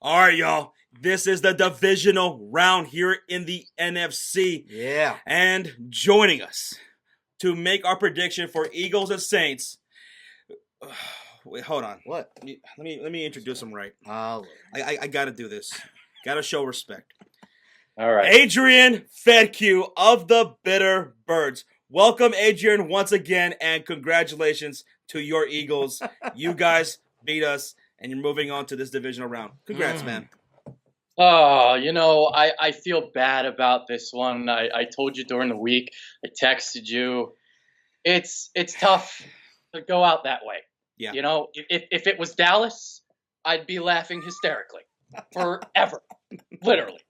All right, y'all. This is the divisional round here in the NFC. Yeah. And joining us to make our prediction for Eagles and Saints. Wait, hold on. What? Let me introduce him right. Oh, I gotta do this. Gotta show respect. All right. Adrian Fedkiw of the Bitter Birds. Welcome, Adrian, once again, and congratulations to your Eagles. You guys beat us, and you're moving on to this divisional round. Congrats, man. Oh, I feel bad about this one. I told you during the week. I texted you. It's tough to go out that way. Yeah. If it was Dallas, I'd be laughing hysterically forever, literally.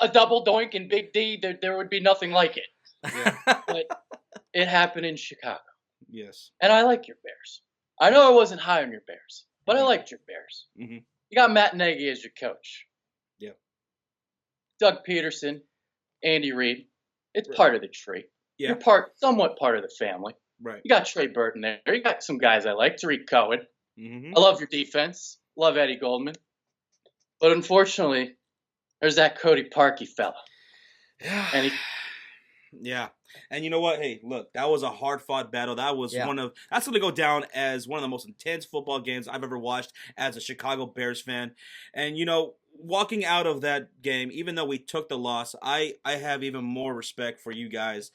A double doink in Big D, there would be nothing like it. Yeah. But it happened in Chicago. Yes. And I like your Bears. I know I wasn't high on your Bears, but I liked your Bears. Mm-hmm. You got Matt Nagy as your coach. Yeah. Doug Peterson, Andy Reid. It's Right. part of the tree. Yeah. You're somewhat part of the family. Right. You got Trey Burton there. You got some guys I like. Tariq Cohen. Mm-hmm. I love your defense. Love Eddie Goldman. But unfortunately, there's that Cody Parkey fella. And he, Yeah. And you know what? Hey, look, that was a hard-fought battle. That was that's going to go down as one of the most intense football games I've ever watched as a Chicago Bears fan. And, walking out of that game, even though we took the loss, I have even more respect for you guys.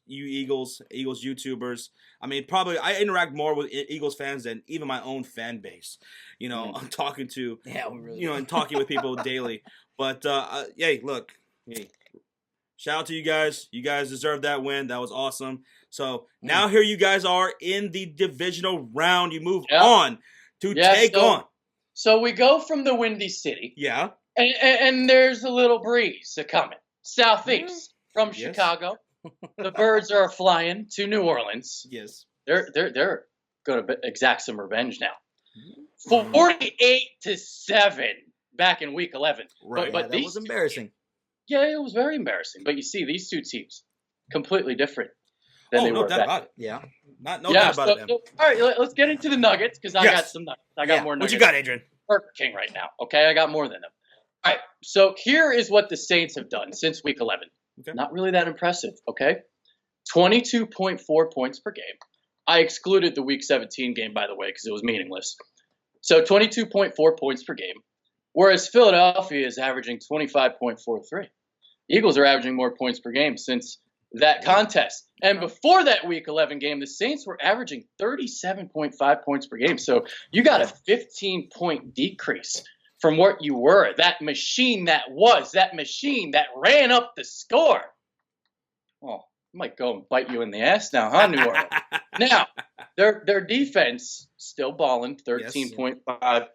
You Eagles YouTubers. I mean, probably I interact more with Eagles fans than even my own fan base. I'm talking to, we really and talking with people daily. But, hey, look, hey. Shout out to you guys. You guys deserve that win. That was awesome. So now here you guys are in the divisional round. You move on to take on. So we go from the Windy City. Yeah. And there's a little breeze coming. Southeast from Chicago. The Birds are flying to New Orleans. Yes. They're going to exact some revenge now. 48-7 back in Week 11. Right. But that was embarrassing. Yeah, it was very embarrassing. But you see, these two teams, completely different than they were. No doubt about it. Yeah. No doubt about it. All right, let's get into the Nuggets because I got some Nuggets. I got more Nuggets. What you got, Adrian? Burger King right now. Okay, I got more than them. All right, so here is what the Saints have done since Week 11. Okay. Not really that impressive, okay? 22.4 points per game. I excluded the Week 17 game, by the way, because it was meaningless. So 22.4 points per game, whereas Philadelphia is averaging 25.43. Eagles are averaging more points per game since that contest. And before that Week 11 game, the Saints were averaging 37.5 points per game. So you got a 15-point decrease from what you were. That machine that ran up the score. Oh, I might go and bite you in the ass now, huh, New Orleans? Now, their defense still balling, 13.5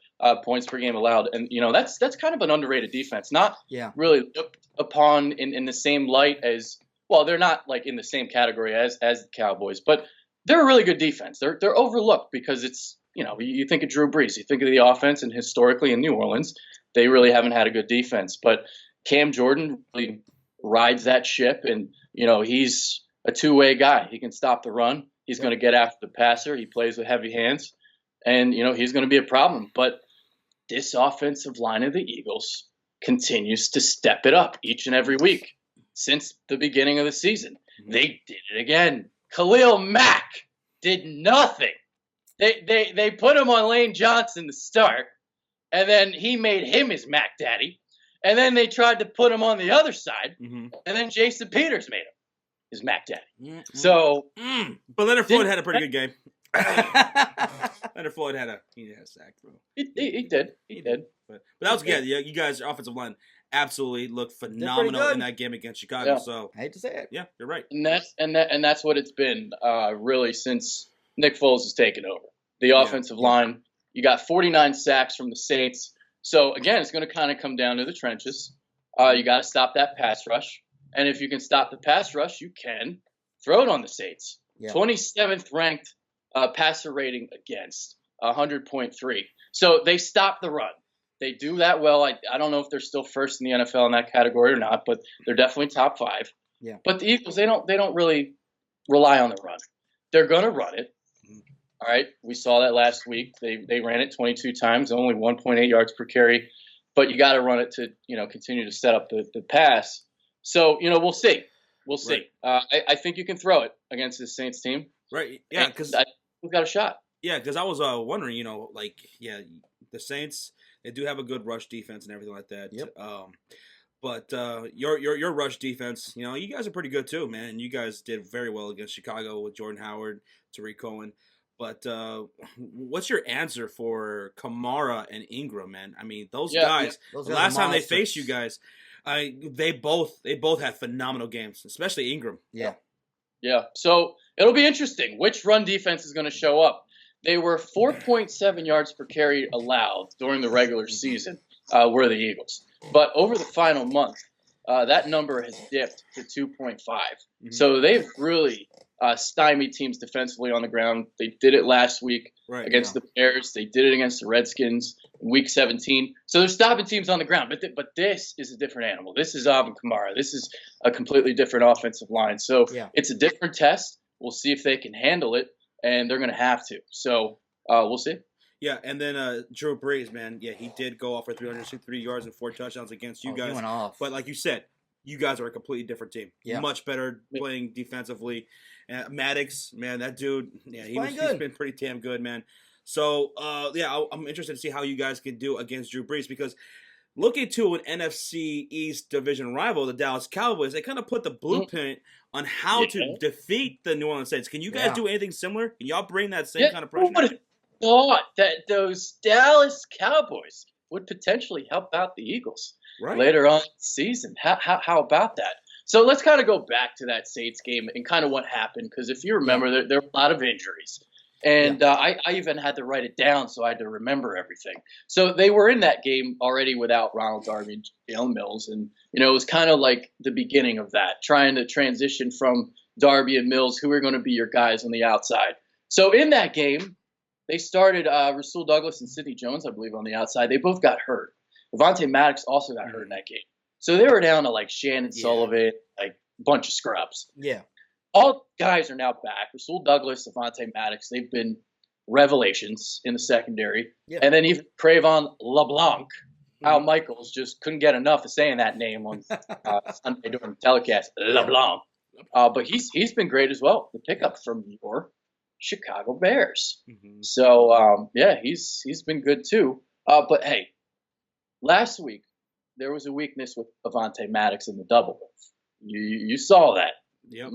points per game allowed. And, that's kind of an underrated defense. Not really looked upon in the same light as, well, they're not like in the same category as the Cowboys, but they're a really good defense. They're overlooked because it's, you think of Drew Brees, you think of the offense, and historically in New Orleans, they really haven't had a good defense. But Cam Jordan really rides that ship, and, he's a two-way guy. He can stop the run. He's going to get after the passer. He plays with heavy hands, and, he's going to be a problem. But this offensive line of the Eagles continues to step it up each and every week since the beginning of the season. Mm-hmm. They did it again. Khalil Mack did nothing. They put him on Lane Johnson to start, and then he made him his Mac Daddy. And then they tried to put him on the other side, and then Jason Peters made him his Mac Daddy. Mm-hmm. So, but Leonard Floyd had a pretty good game. Leonard Floyd had a sack, bro. He did. But that was good. Yeah, you guys, your offensive line absolutely looked phenomenal in that game against Chicago. Yeah. So I hate to say it. Yeah, you're right. And that's what it's been really since Nick Foles has taken over. The offensive line. You got 49 sacks from the Saints. So again, it's going to kind of come down to the trenches. You got to stop that pass rush, and if you can stop the pass rush, you can throw it on the Saints. Yeah. 27th ranked passer rating against 100.3. So they stop the run. They do that well. I don't know if they're still first in the NFL in that category or not, but they're definitely top 5. Yeah. But the Eagles, they don't really rely on the run. They're going to run it. All right, we saw that last week. They ran it 22 times, only 1.8 yards per carry, but you got to run it to continue to set up the pass. So we'll see. We'll see. Right. I think you can throw it against this Saints team. Right. Yeah, because we've got a shot. Yeah, because I was wondering, the Saints, they do have a good rush defense and everything like that. Yep. But your rush defense, you guys are pretty good too, man. You guys did very well against Chicago with Jordan Howard, Tariq Cohen. But what's your answer for Kamara and Ingram, man? I mean, those guys. Those the last time they faced you guys, they both had phenomenal games, especially Ingram. Yeah. Yeah. So it'll be interesting. Which run defense is going to show up? They were 4.7 yards per carry allowed during the regular season, were the Eagles. But over the final month, that number has dipped to 2.5. Mm-hmm. So they've really stymied teams defensively on the ground. They did it last week against the Bears. They did it against the Redskins in Week 17. So they're stopping teams on the ground. But this is a different animal. This is Alvin Kamara. This is a completely different offensive line. So it's a different test. We'll see if they can handle it, and they're going to have to. So we'll see. Yeah, and then Drew Brees, man, he did go off for 363 yards and 4 touchdowns against you guys. He went off. But like you said, you guys are a completely different team. Yeah. Much better playing defensively. Maddox, man, that dude, he's been pretty damn good, man. So, I'm interested to see how you guys can do against Drew Brees because looking to an NFC East division rival, the Dallas Cowboys, they kind of put the blueprint on how to defeat the New Orleans Saints. Can you guys do anything similar? Can y'all bring that same kind of pressure? Who would have thought that those Dallas Cowboys would potentially help out the Eagles later on in the season? How about that? So let's kind of go back to that Saints game and kind of what happened, because if you remember, there were a lot of injuries. And I even had to write it down, so I had to remember everything. So they were in that game already without Ronald Darby and Jalen Mills. And, it was kind of like the beginning of that, trying to transition from Darby and Mills, who are going to be your guys on the outside. So in that game, they started Rasul Douglas and Sidney Jones, I believe, on the outside. They both got hurt. Avonte Maddox also got hurt in that game. So they were down to like Shannon Sullivan, like a bunch of scrubs. Yeah. All guys are now back. Rasul Douglas, Avonte Maddox, they've been revelations in the secondary. Yeah. And then even Trayvon LeBlanc, Al Michaels just couldn't get enough of saying that name on Sunday during the telecast. LeBlanc. But he's been great as well. The pickup from your Chicago Bears. Mm-hmm. So, he's been good too. But, hey, last week there was a weakness with Avonte Maddox in the double move. You saw that. Yep.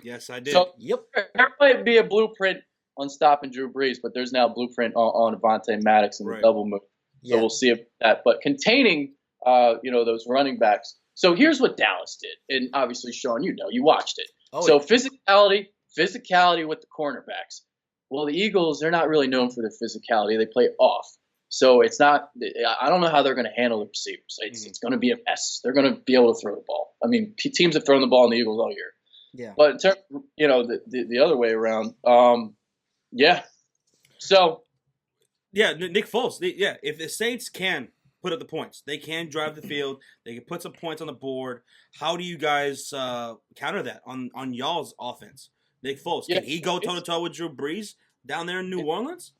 Yes, I did. So, there might be a blueprint on stopping Drew Brees, but there's now a blueprint on Avonte Maddox in the double move. So we'll see if that. But containing, those running backs. So here's what Dallas did, and obviously, Sean, you watched it. Physicality with the cornerbacks. Well, the Eagles, they're not really known for their physicality. They play off. So it's not. I don't know how they're going to handle the receivers. It's going to be a mess. They're going to be able to throw the ball. I mean, teams have thrown the ball on the Eagles all year. Yeah. But in terms, the other way around, So. Yeah, Nick Foles. If the Saints can put up the points, they can drive the field. They can put some points on the board. How do you guys counter that on y'all's offense? Nick Foles, can he go toe to toe with Drew Brees down there in New Orleans?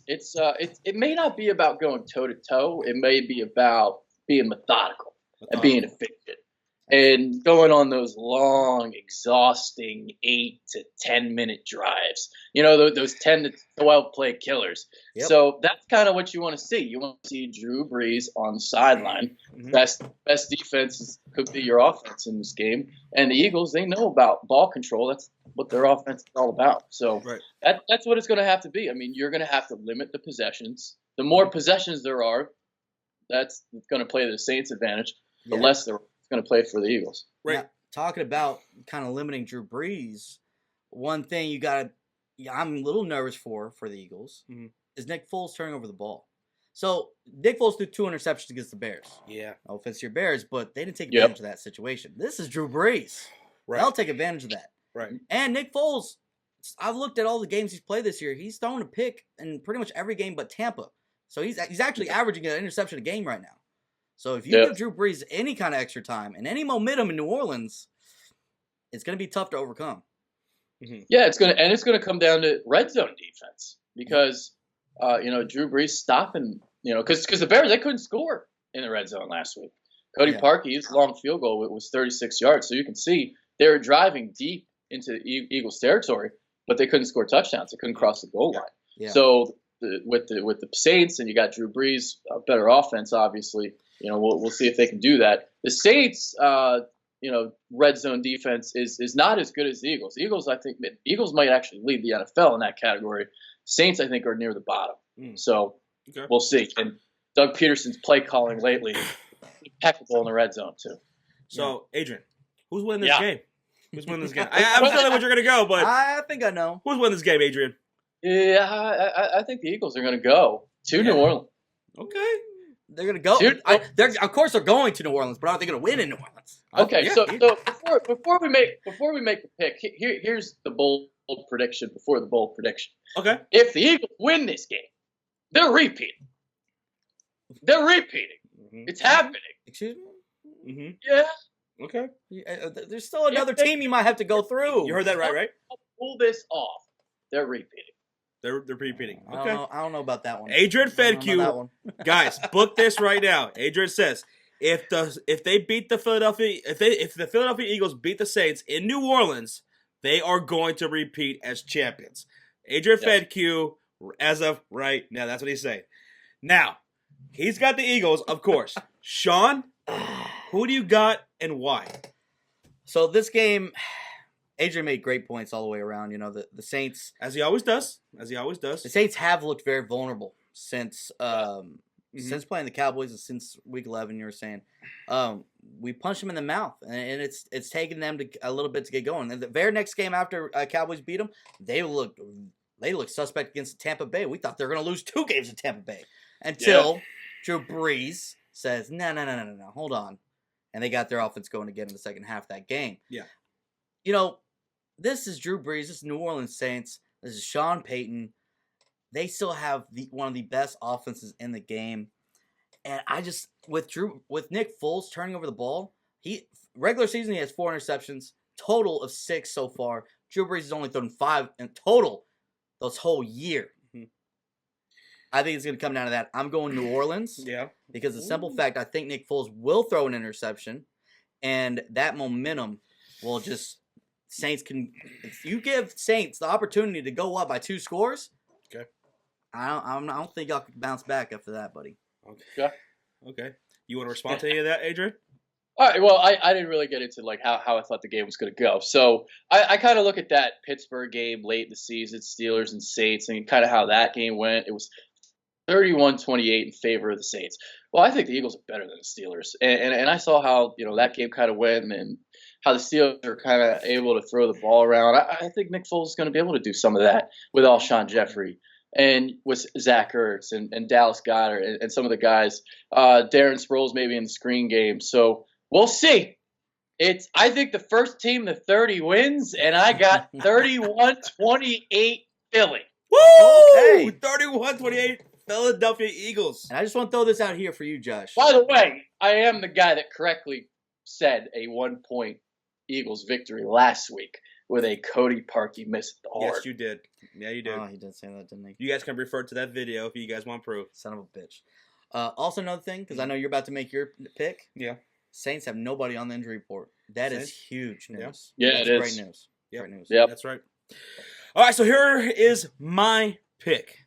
It may not be about going toe to toe. It may be about being methodical and being efficient and going on those long, exhausting 8 to 10 minute drives. Those 10 to 12 play killers. Yep. So that's kind of what you want to see. You want to see Drew Brees on the sideline. Mm-hmm. Best defense could be your offense in this game. And the Eagles, they know about ball control. That's what their offense is all about. So that's what it's going to have to be. I mean, you're going to have to limit the possessions. The more possessions there are, that's going to play to the Saints' advantage. The less they're going to play for the Eagles. Right. Now, talking about kind of limiting Drew Brees, one thing I'm a little nervous for the Eagles is Nick Foles turning over the ball. So Nick Foles threw 2 interceptions against the Bears. Yeah. No offense to your Bears, but they didn't take advantage of that situation. This is Drew Brees. Right. They'll take advantage of that. Right. And Nick Foles, I've looked at all the games he's played this year. He's thrown a pick in pretty much every game but Tampa. So he's actually averaging an interception a game right now. So if you give Drew Brees any kind of extra time and any momentum in New Orleans, it's going to be tough to overcome. Yeah, it's gonna come down to red zone defense because Drew Brees stopping because the Bears they couldn't score in the red zone last week. Cody Parkey's long field goal was 36 yards, so you can see they were driving deep into Eagles territory, but they couldn't score touchdowns. They couldn't cross the goal line. Yeah. So with the Saints and you got Drew Brees, a better offense, obviously. We'll see if they can do that. The Saints, red zone defense is not as good as the Eagles. I think Eagles might actually lead the NFL in that category. Saints, I think, are near the bottom. So we'll see. And Doug Peterson's play calling lately impeccable in the red zone too. So, Adrian, who's winning this game? Who's winning this game? I'm feeling what you're going to go, but I think I know. Who's winning this game, Adrian? Yeah, I think the Eagles are going to go to New Orleans. Okay. They're going to go. Of course, they're going to New Orleans, but are they going to win in New Orleans? Okay, so before we make the pick, here's the bold prediction before the bold prediction. Okay. If the Eagles win this game, they're repeating. They're repeating. Mm-hmm. It's happening. Excuse me? Mm-hmm. Yeah. Okay. There's still another team you might have to go through. You heard that right? Pull this off. They're repeating. They're repeating. Okay. I don't know about that one. Adrian Fedkiw, guys, book this right now. Adrian says if they beat the Philadelphia if the Philadelphia Eagles beat the Saints in New Orleans, they are going to repeat as champions. Adrian Fedkiw, as of right now, that's what he's saying. Now, he's got the Eagles, of course. Sean, who do you got and why? So this game, Adrian made great points all the way around. The Saints, as he always does. The Saints have looked very vulnerable since playing the Cowboys and since Week 11. You were saying, we punched them in the mouth, and it's taken them a little bit to get going. And the very next game after Cowboys beat them, they looked suspect against Tampa Bay. We thought they were going to lose 2 games in Tampa Bay until Drew Brees says, no, hold on. And they got their offense going again in the second half of that game. Yeah. This is Drew Brees. This is New Orleans Saints. This is Sean Payton. They still have one of the best offenses in the game. And with Nick Foles turning over the ball, regular season he has 4 interceptions, total of 6 so far. Drew Brees has only thrown 5 in total this whole year. Mm-hmm. I think it's going to come down to that. I'm going New Orleans. Yeah. Because the simple fact, I think Nick Foles will throw an interception, and that momentum will just Saints can. If you give Saints the opportunity to go up by 2 scores, okay. I don't think y'all can bounce back after that, buddy. Okay. You want to respond to any of that, Adrian? All right. Well, I didn't really get into how I thought the game was going to go. So I kind of look at that Pittsburgh game late in the season, Steelers and Saints, and kind of how that game went. It was 31-28 in favor of the Saints. Well, I think the Eagles are better than the Steelers, and I saw how that game kind of went and how the Steelers are kind of able to throw the ball around. I think Nick Foles is going to be able to do some of that with Alshon Jeffrey and with Zach Ertz and Dallas Goedert and some of the guys. Darren Sproles maybe in the screen game. So we'll see. I think the first team to 30 wins, and I got 31-28 Philly. Woo! Okay. 31-28 Philadelphia Eagles. And I just want to throw this out here for you, Josh. By the way, I am the guy that correctly said a 1-point Eagles victory last week with a Cody Parkey miss at the heart. Yes, you did. Yeah, you did. Oh, he did say that, didn't he? You guys can refer to that video if you guys want proof. Son of a bitch. Also, another thing, because I know you're about to make your pick. Yeah. Saints have nobody on the injury report. That is huge news. Yeah, That's it is. Great news. Yep. Great news. Yep. That's right. All right, so here is my pick.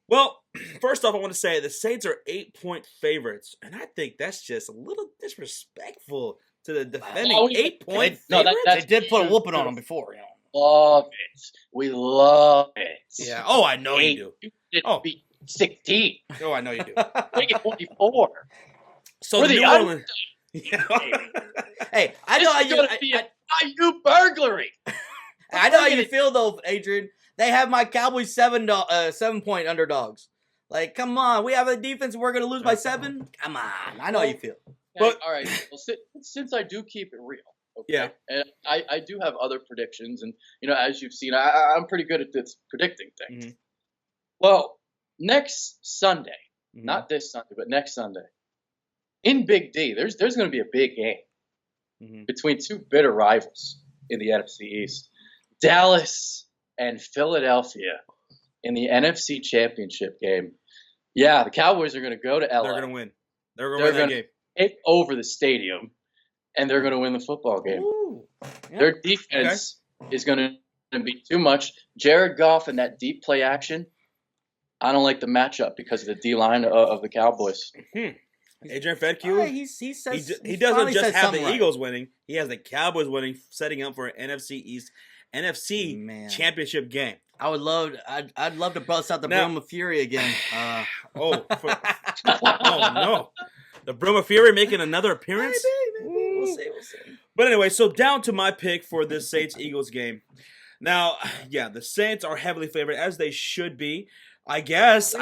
Well, first off, I want to say the Saints are 8-point favorites, and I think that's just a little disrespectful to the defending 8-point favorites. They did put a whooping on them before. Love it. We love it. Yeah. Oh, I know you do. You didn't beat 16. Oh, I know you do. Make it 24. So the New Orleans. Yeah. Hey, I know how you. This is going to be a Bayou burglary. I know how you feel though, Adrian. They have my Cowboys 7-point underdogs. Like, come on, we have a defense. We're gonna lose by 7. Come on, I know how you feel. But all right, well, since I do keep it real, okay, yeah, and I do have other predictions, and as you've seen, I'm pretty good at this predicting things. Mm-hmm. Well, next Sunday, not this Sunday, but next Sunday, in Big D, there's going to be a big game between 2 bitter rivals in the NFC East. Dallas and Philadelphia in the NFC Championship game. Yeah, the Cowboys are going to go to LA. They're going to win. They're going to win that game. Take over the stadium, and they're going to win the football game. Yeah. Their defense is going to be too much. Jared Goff and that deep play action, I don't like the matchup because of the D-line of the Cowboys. Adrain Fedkiw, he doesn't just have the Eagles winning. He has the Cowboys winning, setting up for an NFC championship game. I'd love to bust out the Broom of Fury again. Oh no. The Broom of Fury making another appearance? Maybe. We'll see. But anyway, so down to my pick for this Saints-Eagles game. Now, yeah, the Saints are heavily favored, as they should be. I guess,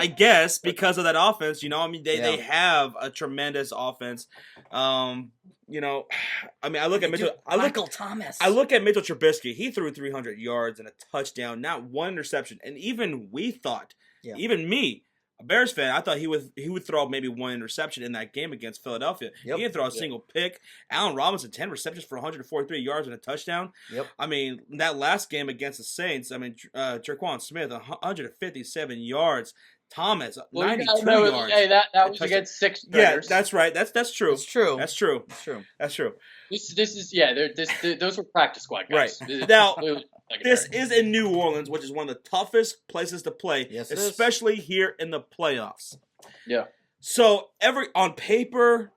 because of that offense, they have a tremendous offense. I look at Mitchell Thomas. I look at Mitchell Trubisky. He threw 300 yards and a touchdown, not one interception. And even even me, a Bears fan, I thought he would throw maybe one interception in that game against Philadelphia. Yep. He didn't throw a single pick. Allen Robinson, 10 receptions for 143 yards and a touchdown. Yep. I mean, that last game against the Saints, Tre'Quan Smith, 157 yards. Thomas, 92 yards. Hey, that was against six starters. Yeah, that's right. That's true. It's true. That's true. It's true. That's true. Those were practice squad guys. Right. Now, this is in New Orleans, which is one of the toughest places to play, especially here in the playoffs. Yeah. So on paper,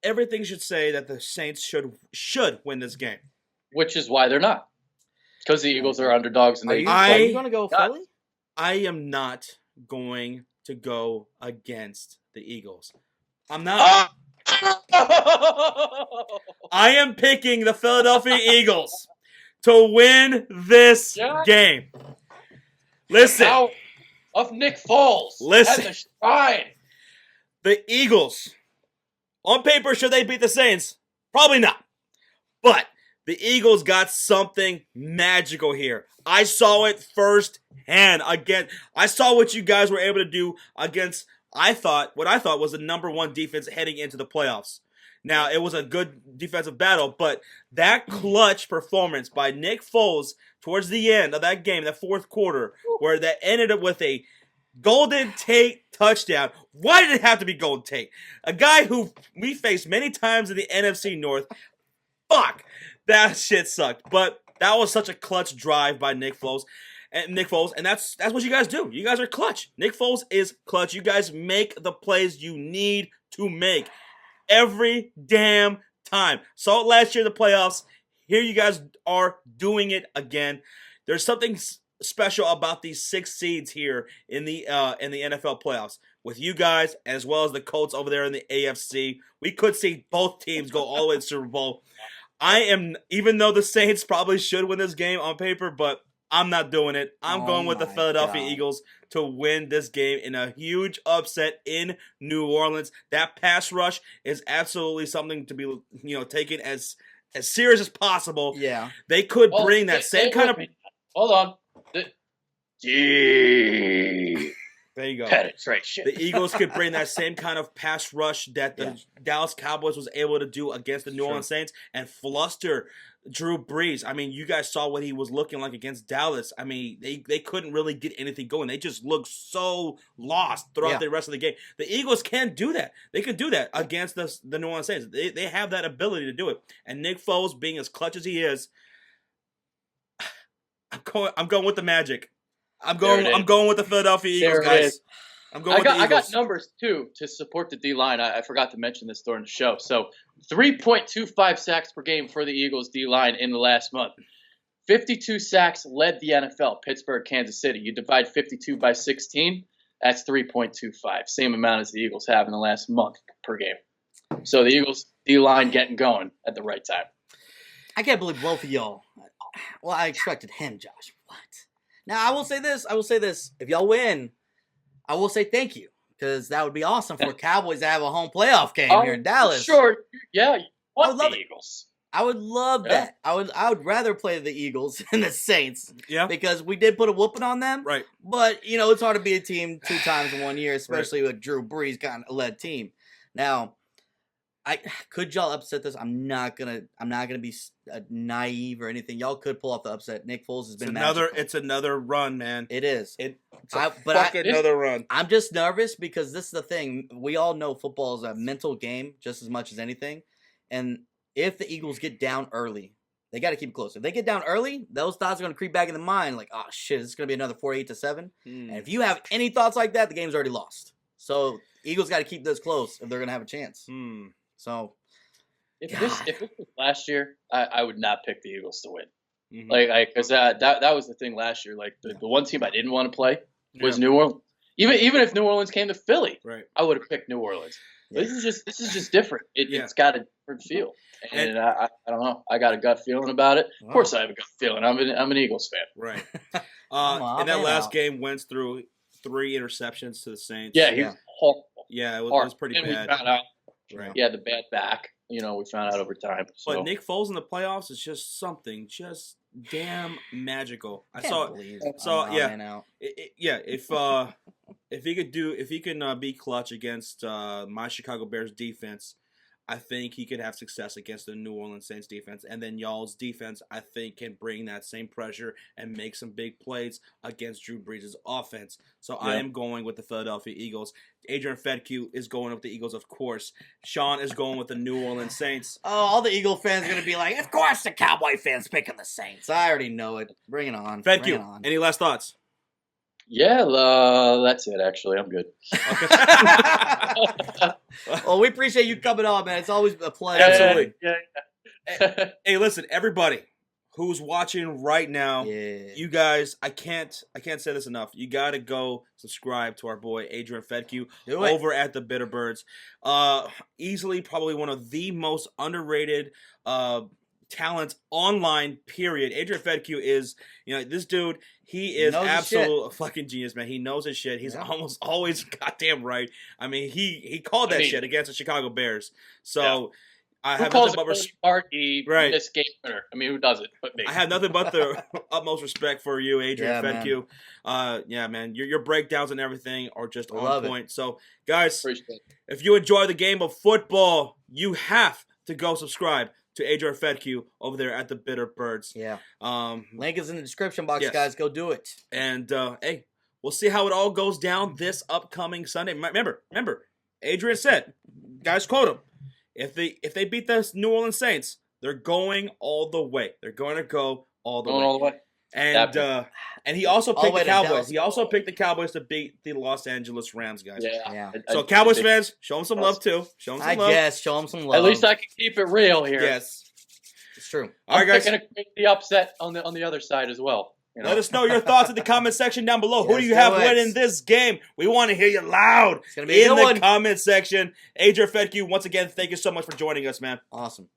everything should say that the Saints should win this game. Which is why they're not. Because the Eagles are underdogs. And are you going to go Philly? I am not going to go against the Eagles. I'm not. I am picking the Philadelphia Eagles to win this game. Listen. Out of Nick Foles. Listen. At the shrine. The Eagles, on paper, should they beat the Saints? Probably not. But the Eagles got something magical here. I saw it firsthand. Again, I saw what you guys were able to do against what I thought was the number one defense heading into the playoffs. Now, it was a good defensive battle, but that clutch performance by Nick Foles towards the end of that game, that fourth quarter, where that ended up with a Golden Tate touchdown. Why did it have to be Golden Tate? A guy who we faced many times in the NFC North. Fuck! That shit sucked. But that was such a clutch drive by Nick Foles. And that's what you guys do. You guys are clutch. Nick Foles is clutch. You guys make the plays you need to make every damn time. Saw it last year in the playoffs. Here you guys are doing it again. There's something special about these 6 seeds here in the NFL playoffs. With you guys, as well as the Colts over there in the AFC, we could see both teams go all the way to the Super Bowl. Even though the Saints probably should win this game on paper, but I'm not doing it. I'm going with the Philadelphia Eagles to win this game in a huge upset in New Orleans. That pass rush is absolutely something to be, taken as serious as possible. Yeah. They could bring that same kind of... Hold on. There you go. Penetration. The Eagles could bring that same kind of pass rush that the Dallas Cowboys was able to do against the New Orleans Saints and fluster Drew Brees. I mean, you guys saw what he was looking like against Dallas. I mean, they couldn't really get anything going. They just looked so lost throughout the rest of the game. The Eagles can do that. They can do that against the New Orleans Saints. They have that ability to do it. And Nick Foles, being as clutch as he is, I'm going with the Magic. I'm going with the Philadelphia Eagles, guys. I'm going with the Eagles. I got numbers, too, to support the D-line. I forgot to mention this during the show. So, 3.25 sacks per game for the Eagles D-line in the last month. 52 sacks led the NFL, Pittsburgh, Kansas City. You divide 52 by 16, that's 3.25. Same amount as the Eagles have in the last month per game. So, the Eagles D-line getting going at the right time. I can't believe both of y'all. Well, I expected him, Josh. What? Now, I will say this. If y'all win, I will say thank you. Because that would be awesome for Cowboys to have a home playoff game here in Dallas. Sure. Yeah. I would love the Eagles. I would love that. I would rather play the Eagles than the Saints. Yeah. Because we did put a whooping on them. Right. But, it's hard to be a team 2 times in 1 year, especially with Drew Brees kind of led team. Now, Could y'all upset this? I'm not gonna be naive or anything. Y'all could pull off the upset. Nick Foles has been It's another run, man. It is. Another run. I'm just nervous because this is the thing. We all know football is a mental game just as much as anything. And if the Eagles get down early, they got to keep it close. If they get down early, those thoughts are going to creep back in the mind. Like, oh shit, it's going to be another 48-7. And if you have any thoughts like that, the game's already lost. So Eagles got to keep this close if they're going to have a chance. So, if this was last year, I would not pick the Eagles to win. Like, because that was the thing last year. Like, the one team I didn't want to play was New Orleans. Even if New Orleans came to Philly, I would have picked New Orleans. Yeah. This is just different. It's got a different feel, and I don't know. I got a gut feeling about it. Of course, I have a gut feeling. I'm an Eagles fan. Right. And that last game went through 3 interceptions to the Saints. Yeah, he was horrible. Yeah, it was pretty bad. We found out. Right. Yeah, the bad back. We found out over time. So. But Nick Foles in the playoffs is just something just damn magical. If he can be clutch against my Chicago Bears defense, I think he could have success against the New Orleans Saints defense. And then y'all's defense, I think, can bring that same pressure and make some big plays against Drew Brees' offense. So I am going with the Philadelphia Eagles. Adrian Fedkiw is going with the Eagles, of course. Sean is going with the New Orleans Saints. Oh, all the Eagle fans are going to be like, of course the Cowboy fans picking the Saints. I already know it. Bring it on. Fedkiw, any last thoughts? Yeah, that's it, actually. I'm good. Okay. Well, we appreciate you coming on, man. It's always a pleasure. Absolutely. Yeah. Hey, listen, everybody who's watching right now, you guys, I can't say this enough. You got to go subscribe to our boy Adrian Fedkiw over at the Bitterbirds. Easily probably one of the most underrated talents online, period. Adrian Fedkiw is, this dude, he is absolute fucking genius, man. He knows his shit. He's almost always goddamn right. I mean, he called that shit against the Chicago Bears. So I have nothing but this game winner. I mean, who does it but me? I have nothing but the utmost respect for you, Adrian Fedkiw. Man, your breakdowns and everything are just on point. So, guys, if you enjoy the game of football, you have to go subscribe to Adrian Fedkiw over there at the Bitterbirds. Yeah. Link is in the description box, guys. Go do it. And hey, we'll see how it all goes down this upcoming Sunday. Remember, Adrian said, guys, quote him. If they beat the New Orleans Saints, they're going all the way. They're going to go all the way. And he also picked the Cowboys. He also picked the Cowboys to beat the Los Angeles Rams, guys. Yeah. So Cowboys fans, show them some love too. Show them some love. Yes, show them some love. At least I can keep it real here. Yes, it's true. All right, guys. I'm going to make the upset on the other side as well. Let us know your thoughts in the comment section down below. Who do you have winning this game? We want to hear you loud in the comment section. Adrian Fedkiw, once again, thank you so much for joining us, man. Awesome.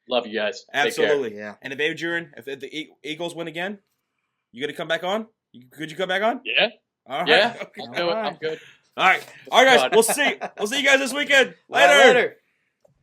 Love you guys. Absolutely. Yeah. And if Adrian, if the Eagles win again, you going to come back on? Could you come back on? Yeah. All right. Yeah. I'm good. All right. All right, guys. We'll see. We'll see you guys this weekend. Later.